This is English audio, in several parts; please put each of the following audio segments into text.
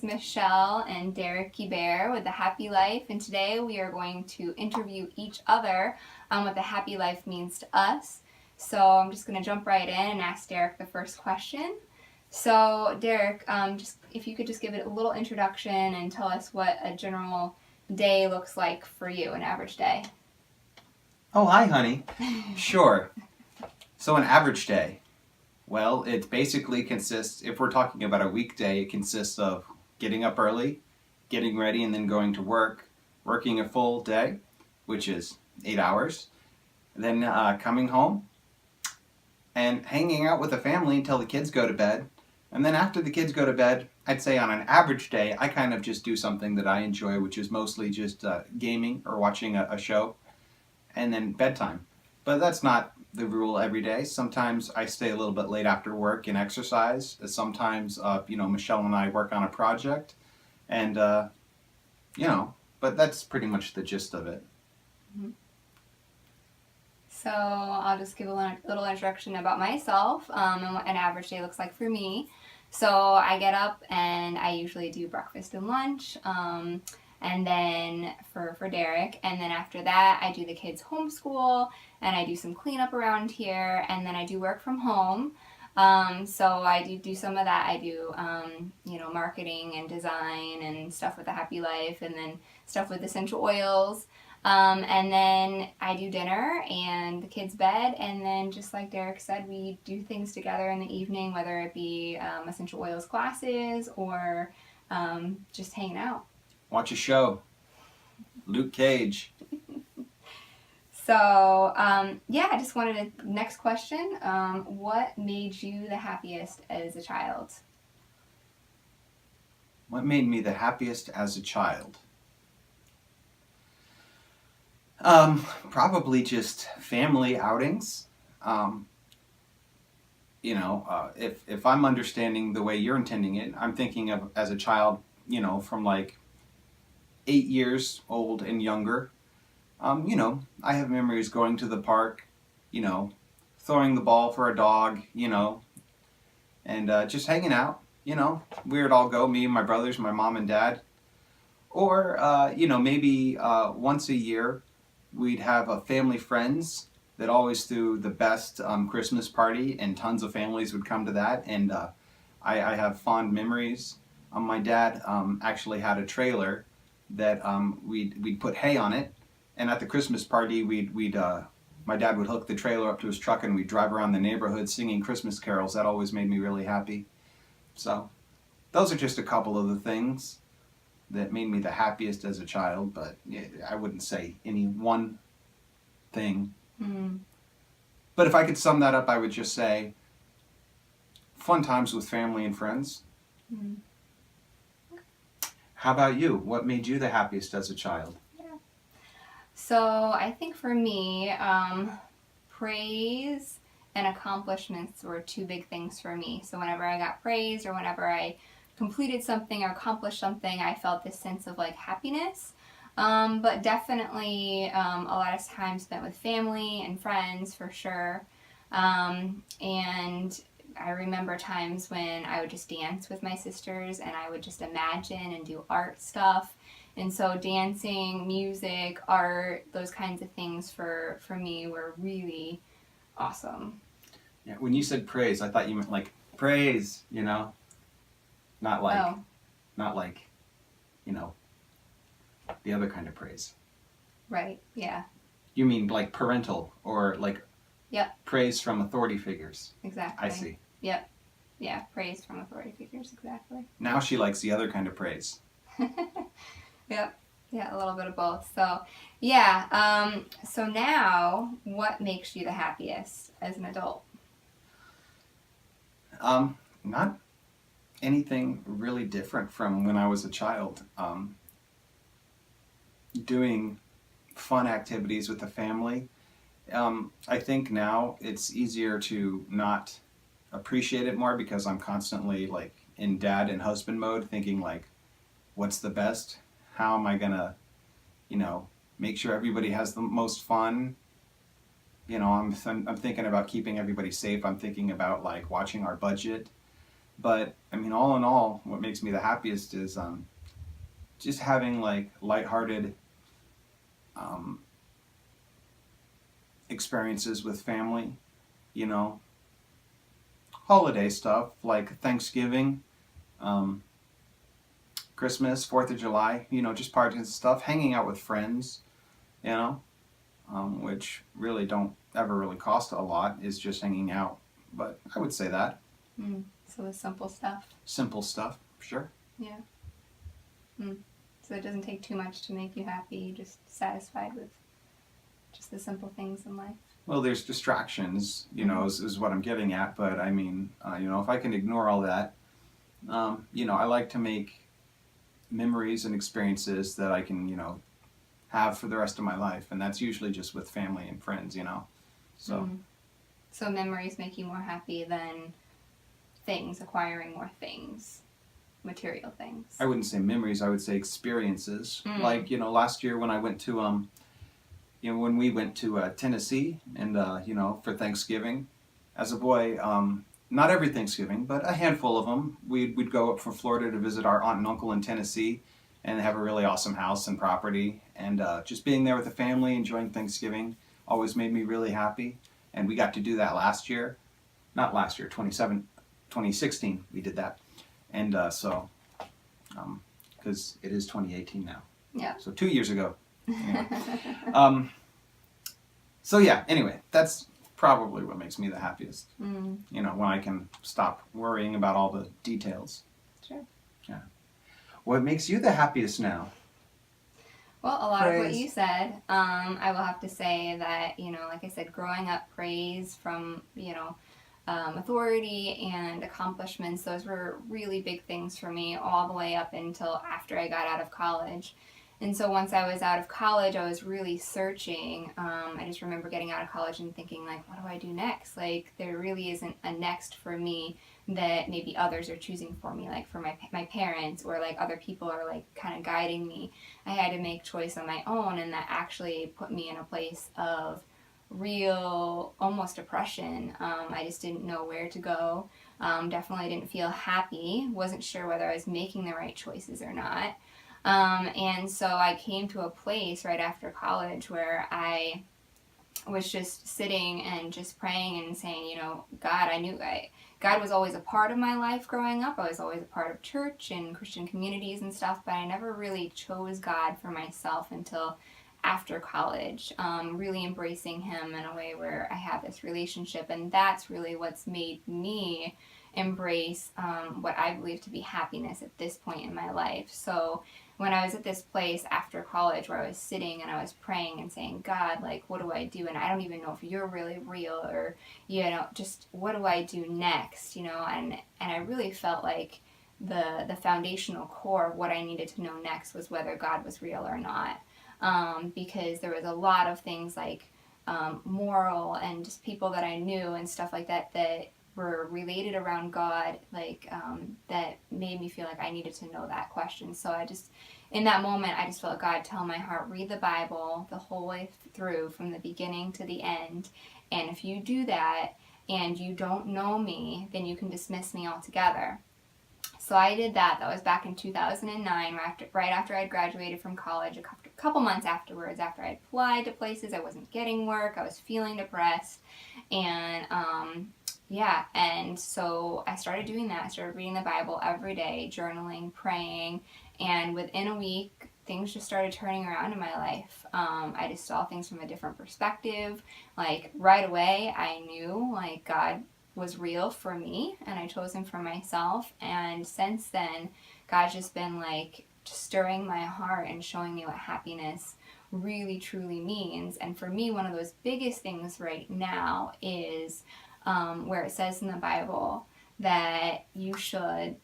Michelle and Derek Guibert with The Happy Life, and today we are going to interview each other on what the happy life means to us. So I'm just going to jump right in and ask Derek the first question. So Derek, just if you could just give it a little introduction and tell us what a general day looks like for you, an average day. Oh, hi, honey. Sure. So an average day. Well, it basically consists, if we're talking about a weekday, it consists of getting up early, getting ready, and then going to work, working a full day, which is 8 hours, then coming home and hanging out with the family until the kids go to bed. And then after the kids go to bed, I'd say on an average day, I kind of just do something that I enjoy, which is mostly just gaming or watching a show, and then bedtime. But that's not the rule every day. Sometimes I stay a little bit late after work and exercise. Sometimes, Michelle and I work on a project, and but that's pretty much the gist of it. Mm-hmm. So I'll just give a little introduction about myself and what an average day looks like for me. So I get up and I usually do breakfast and lunch. And then for Derek, and then after that I do the kids' homeschool, and I do some cleanup around here, and then I do work from home. So I do some of that. I do marketing and design and stuff with the Happy Life, and then stuff with essential oils. And then I do dinner and the kids' bed, and then just like Derek said, we do things together in the evening, whether it be essential oils classes or just hanging out. Watch a show. Luke Cage. So, I just wanted to, next question, what made you the happiest as a child? What made me the happiest as a child? Probably just family outings. If I'm understanding the way you're intending it, I'm thinking of as a child, from like 8 years old and younger. I have memories going to the park, throwing the ball for a dog, and just hanging out, We'd all go, me and my brothers, my mom and dad. Or, maybe once a year, we'd have a family friends that always threw the best Christmas party, and tons of families would come to that. And I have fond memories. My dad actually had a trailer that we'd put hay on it, and at the Christmas party my dad would hook the trailer up to his truck, and we'd drive around the neighborhood singing Christmas carols. That always made me really happy. So those are just a couple of the things that made me the happiest as a child, but I wouldn't say any one thing. Mm-hmm. But if I could sum that up, I would just say fun times with family and friends. Mm-hmm. How about you? What made you the happiest as a child? Yeah. So I think for me, praise and accomplishments were two big things for me. So whenever I got praised or whenever I completed something or accomplished something, I felt this sense of like happiness. But definitely a lot of time spent with family and friends for sure. And I remember times when I would just dance with my sisters, and I would just imagine and do art stuff. And so dancing, music, art, those kinds of things for me were really awesome. Yeah, when you said praise, I thought you meant like praise, not like, the other kind of praise. Right, yeah. You mean like parental or like Yep. praise from authority figures. Exactly. I see. Yep. Yeah, praise from authority figures, exactly. Now she likes the other kind of praise. Yep. Yeah, a little bit of both. So, yeah. So now, what makes you the happiest as an adult? Not anything really different from when I was a child. Doing fun activities with the family. I think now it's easier to not appreciate it more because I'm constantly like in dad and husband mode, thinking like, what's the best? How am I gonna, make sure everybody has the most fun? I'm thinking about keeping everybody safe. I'm thinking about like watching our budget. But I mean, all in all, what makes me the happiest is just having like lighthearted um, experiences with family, you know, holiday stuff like Thanksgiving, um, Christmas, 4th of July, you know, just parties and stuff, hanging out with friends, you know, which really don't ever really cost a lot, is just hanging out. But I would say that. So the simple stuff. Simple stuff, sure. Yeah. So it doesn't take too much to make you happy. You're just satisfied with just the simple things in life. Well, there's distractions, you know, is what I'm getting at. But I mean, you know, if I can ignore all that, you know, I like to make memories and experiences that I can, you know, have for the rest of my life. And that's usually just with family and friends, you know. So, So memories make you more happy than things, acquiring more things, material things. I wouldn't say memories, I would say experiences. Like, you know, last year when I went to, you know, when we went to Tennessee and, you know, for Thanksgiving, as a boy, not every Thanksgiving, but a handful of them, we'd go up from Florida to visit our aunt and uncle in Tennessee and have a really awesome house and property. And just being there with the family, enjoying Thanksgiving, always made me really happy. And we got to do that last year. Not last year, 2016 we did that. And so, because it is 2018 now. Yeah. So 2 years ago. Anyway. So yeah, anyway, that's probably what makes me the happiest. You know, when I can stop worrying about all the details. Sure. Yeah. What makes you the happiest now? Well, a lot of what Praise. you said. I will have to say that, you know, like I said, growing up, praise from, you know, authority and accomplishments, those were really big things for me all the way up until after I got out of college. And so once I was out of college, I was really searching. I just remember getting out of college and thinking, like, what do I do next? Like, there really isn't a next for me that maybe others are choosing for me, like for my parents, or like other people are like kind of guiding me. I had to make choice on my own, and that actually put me in a place of real almost depression. I just didn't know where to go. Definitely didn't feel happy. Wasn't sure whether I was making the right choices or not. And so I came to a place right after college where I was just sitting and just praying and saying, you know, God, God was always a part of my life growing up. I was always a part of church and Christian communities and stuff, but I never really chose God for myself until after college, really embracing him in a way where I have this relationship. And that's really what's made me embrace what I believe to be happiness at this point in my life. So when I was at this place after college where I was sitting and I was praying and saying, God, like, what do I do? And I don't even know if you're really real, or, you know, just what do I do next? You know, and I really felt like the foundational core of what I needed to know next was whether God was real or not. Because there was a lot of things like moral and just people that I knew and stuff like that that were related around God, like that made me feel like I needed to know that question. So I just, in that moment, I just felt God tell my heart, read the Bible the whole way through from the beginning to the end. And if you do that and you don't know me, then you can dismiss me altogether. So I did that. That was back in 2009, right after I'd graduated from college, a couple months afterwards, after I applied to places. I wasn't getting work. I was feeling depressed. And yeah, and so I started doing that. I started reading the Bible every day, journaling, praying, and within a week, things just started turning around in my life. I just saw things from a different perspective. Like right away, I knew like God was real for me, and I chose him for myself. And since then, God's just been like stirring my heart and showing me what happiness really truly means. And for me, one of those biggest things right now is where it says in the Bible that you should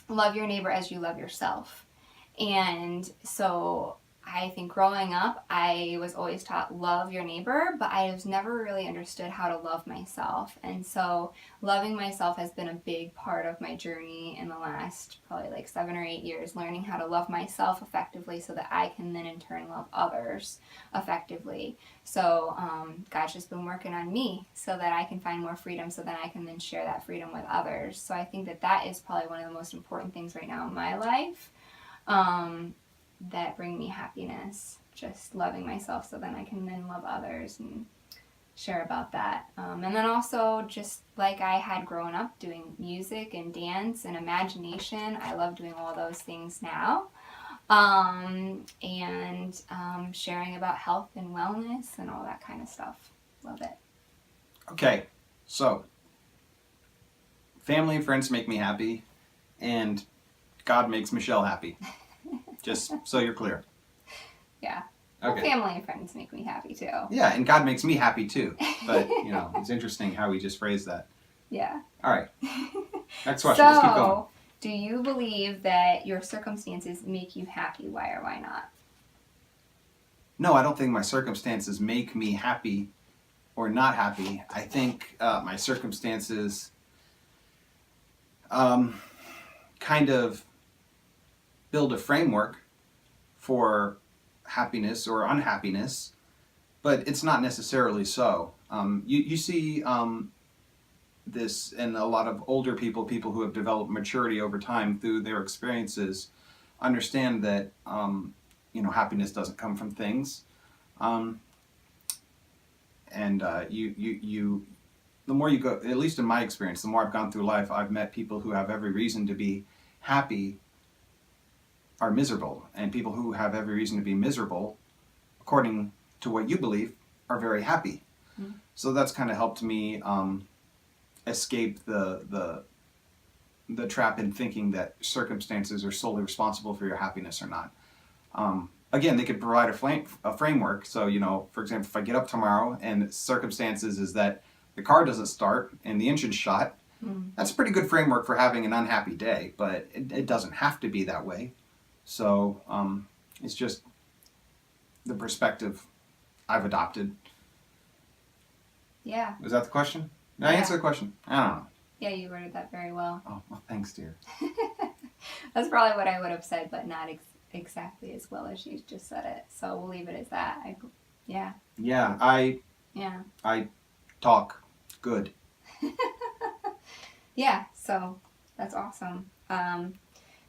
love your neighbor as you love yourself. And so I think growing up, I was always taught love your neighbor, but I was never really understood how to love myself. And so loving myself has been a big part of my journey in the last probably like 7 or 8 years, learning how to love myself effectively so that I can then in turn love others effectively. So God's just been working on me so that I can find more freedom so that I can then share that freedom with others. So I think that that is probably one of the most important things right now in my life. That bring me happiness, just loving myself so then I can then love others and share about that. And then also just like I had grown up doing music and dance and imagination, I love doing all those things now. And sharing about health and wellness and all that kind of stuff. Love it. Okay, so family and friends make me happy, and God makes Michelle happy. Just so you're clear. Yeah. Okay. Well, family and friends make me happy too. Yeah, and God makes me happy too. But, it's interesting how we just phrase that. Yeah. All right. Next question. Let's keep going. Do you believe that your circumstances make you happy? Why or why not? No, I don't think my circumstances make me happy or not happy. I think my circumstances kind of build a framework for happiness or unhappiness, but it's not necessarily so. You see this in a lot of older people who have developed maturity over time through their experiences, understand that happiness doesn't come from things, and you the more you go, at least in my experience, the more I've gone through life, I've met people who have every reason to be happy are miserable, and people who have every reason to be miserable, according to what you believe, are very happy. Mm-hmm. So that's kind of helped me escape the trap in thinking that circumstances are solely responsible for your happiness or not. Again, they could provide a framework. So, for example, if I get up tomorrow and the circumstances is that the car doesn't start and the engine's shot, that's a pretty good framework for having an unhappy day, but it doesn't have to be that way. So it's just the perspective I've adopted. Yeah. Was that the question? Did I answer the question? I don't know. Yeah, you worded that very well. Oh, well, thanks, dear. That's probably what I would have said, but not exactly as well as you just said it. So we'll leave it as that. Yeah. Yeah, I talk good. Yeah, so that's awesome.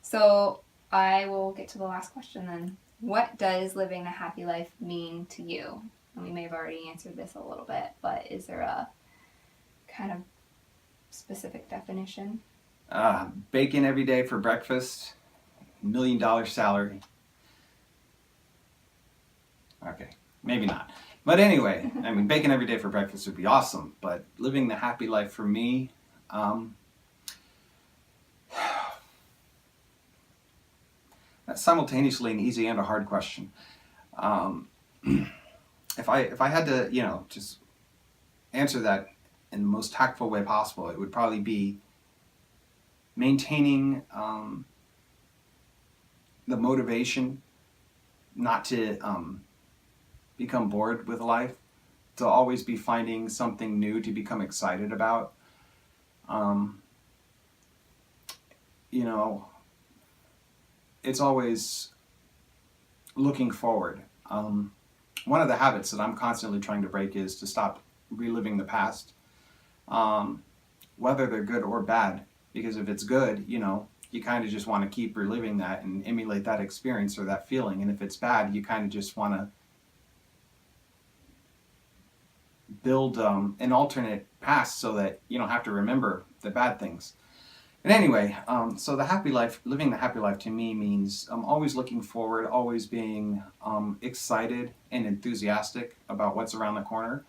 So I will get to the last question then. What does living a happy life mean to you? And we may have already answered this a little bit, but is there a kind of specific definition? Bacon every day for breakfast, $1 million salary. Okay, maybe not. But anyway, bacon every day for breakfast would be awesome, but living the happy life for me, that's simultaneously an easy and a hard question. If I had to, just answer that in the most tactful way possible, it would probably be maintaining the motivation not to become bored with life, to always be finding something new to become excited about. It's always looking forward. One of the habits that I'm constantly trying to break is to stop reliving the past, whether they're good or bad, because if it's good, you kind of just want to keep reliving that and emulate that experience or that feeling. And if it's bad, you kind of just want to build an alternate past so that you don't have to remember the bad things. And anyway, so living the happy life to me means always looking forward, always being excited and enthusiastic about what's around the corner.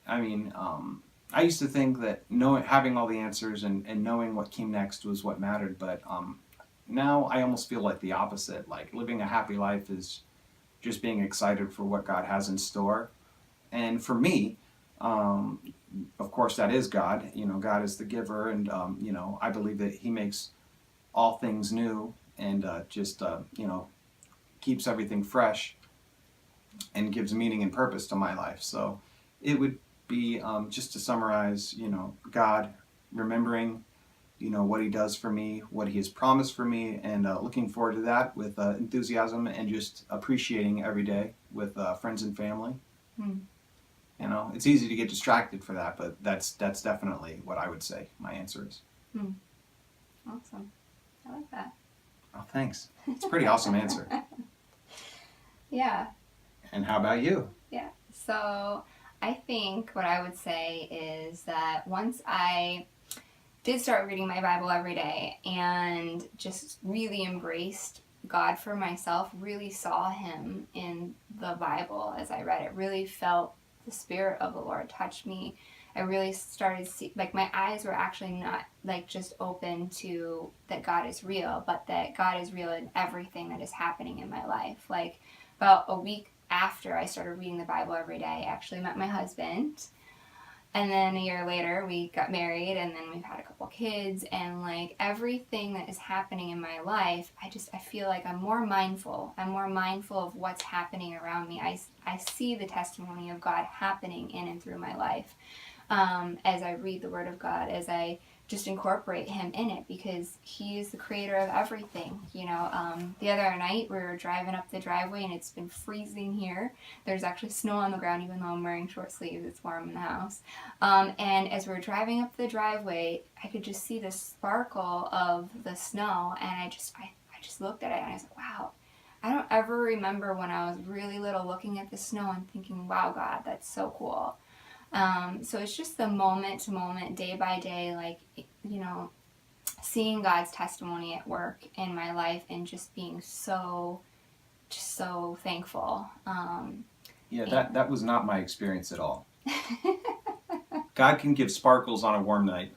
I used to think that having all the answers and knowing what came next was what mattered, but now I almost feel like the opposite. Like living a happy life is just being excited for what God has in store. And for me, of course, that is God. God is the giver, and I believe that He makes all things new, and keeps everything fresh and gives meaning and purpose to my life. So it would be, just to summarize, God, remembering, what he does for me, what he has promised for me, and looking forward to that with enthusiasm, and just appreciating every day with friends and family. It's easy to get distracted for that, but that's definitely what I would say my answer is. Awesome. I like that. Oh, thanks. It's a pretty awesome answer. Yeah. And how about you? Yeah. So I think what I would say is that once I did start reading my Bible every day and just really embraced God for myself, really saw him in the Bible as I read it, really felt the Spirit of the Lord touch me. I really started to see, my eyes were actually not just open to that God is real, but that God is real in everything that is happening in my life. About a week after I started reading the Bible every day, I actually met my husband. And then a year later, we got married, and then we've had a couple kids, and everything that is happening in my life, I feel like I'm more mindful. I'm more mindful of what's happening around me. I see the testimony of God happening in and through my life as I read the Word of God, as I just incorporate him in it, because he is the creator of everything. The other night we were driving up the driveway and it's been freezing here. There's actually snow on the ground, even though I'm wearing short sleeves. It's warm in the house. And as we're driving up the driveway, I could just see the sparkle of the snow, and I just looked at it and I was like, wow. I don't ever remember when I was really little looking at the snow and thinking, wow, God, that's so cool. So it's just the moment to moment, day by day, seeing God's testimony at work in my life and just being so thankful. That was not my experience at all. God can give sparkles on a warm night.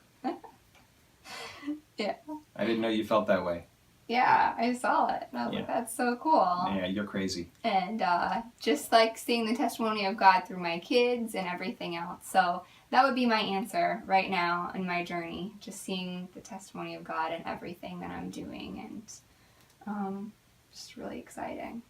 Yeah. I didn't know you felt that way. Yeah, I saw it. And I was like, that's so cool. Yeah, you're crazy. And just seeing the testimony of God through my kids and everything else. So that would be my answer right now in my journey. Just seeing the testimony of God in everything that I'm doing, and just really exciting.